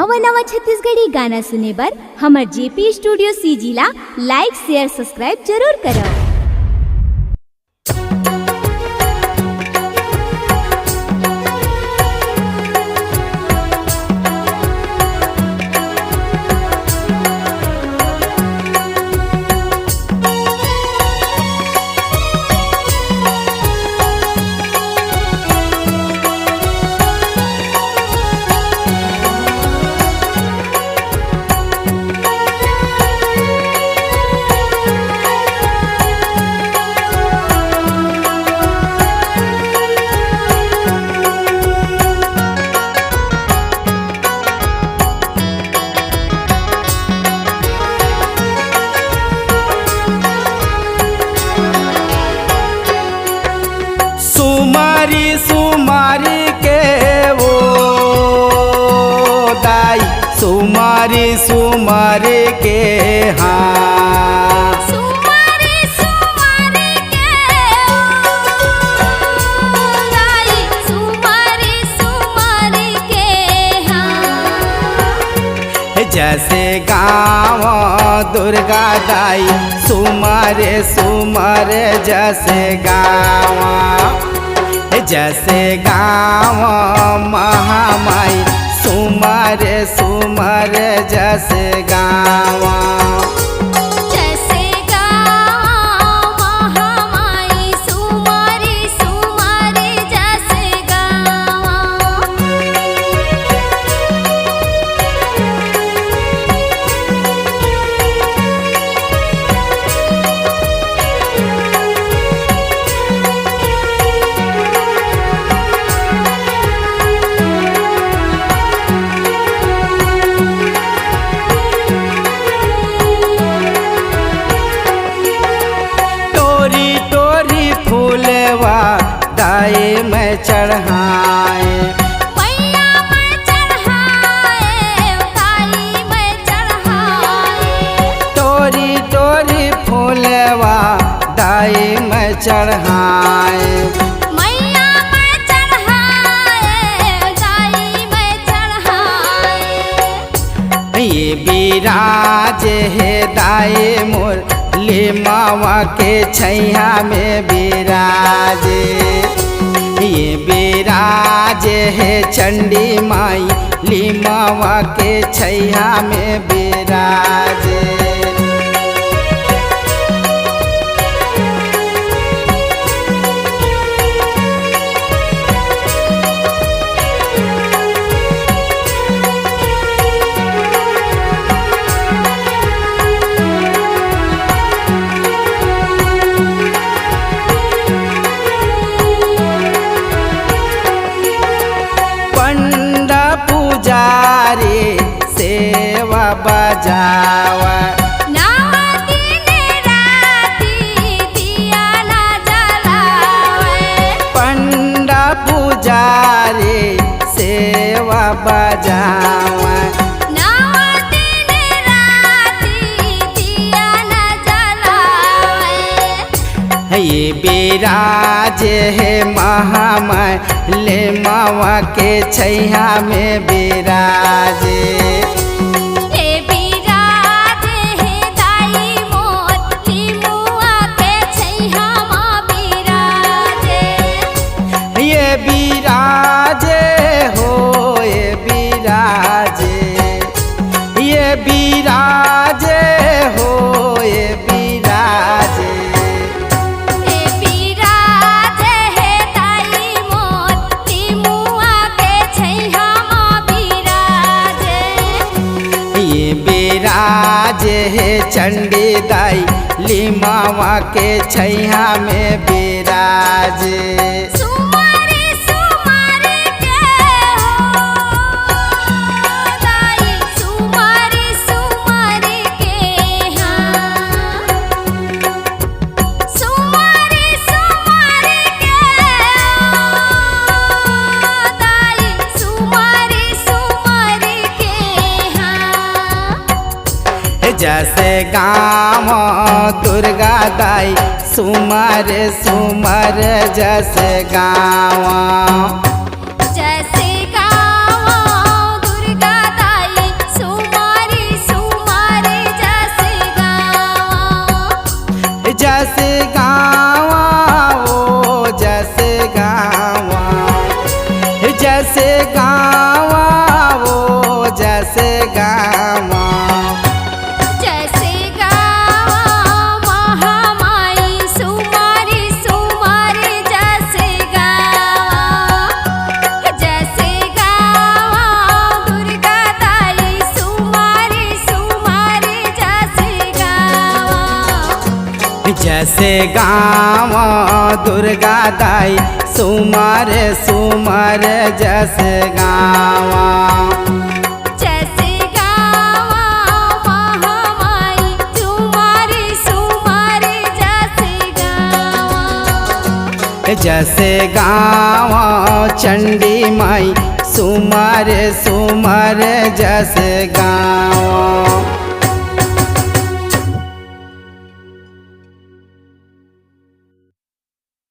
नवा नवा छत्तीसगढ़ी गाना सुने बर हमर जेपी स्टूडियो सीजी ला लाइक शेयर सब्सक्राइब जरूर करो। सुमारी के वो दाई सुमारी के हाँ सुमारी के ओ दाई सुमारी के हाँ जैसे गाँव दुर्गा दाई सुमारे जैसे गाँव महामाई सुमारे जैसे गाँव महामाई सुमारी जैसे गाँव। दाई में चढ़ाए मैया में चढ़ाए दाई में चढ़ाए टोरी फूलवा दाई में चढ़ाए मैया में चढ़ाए दाई में चढ़ाए। ये बिराज है दाई मोर मावा के छैया में बिराज ये बिराज है चंडी माई लिमावा के छैया में बिराज। सेवा बजावा दिया ना जलावे पंडा पुजारी सेवा बजावा दिया ना जलावे। ये बिराज है महामाई ले मावा के छैया में बिराज चंडी दाई लिमावा के छैया में बिराज सुमारी के हो दाई सुमारी के हाँ सुमारी के हो दाई सुमारी के हाँ। जैसे गाँव दुर्गा दाई सुमारे जैसे गाँव जैसे गाँव दुर्गा दाई जैसे गाँव दुर्गा दाई सुमर सुमर जैसे गाँव जैसे गावा महामाई तुम्हारी सुमारे जैसे गावा जैसे गाँव चंडी माई सुमर सुमर जैसे गाँव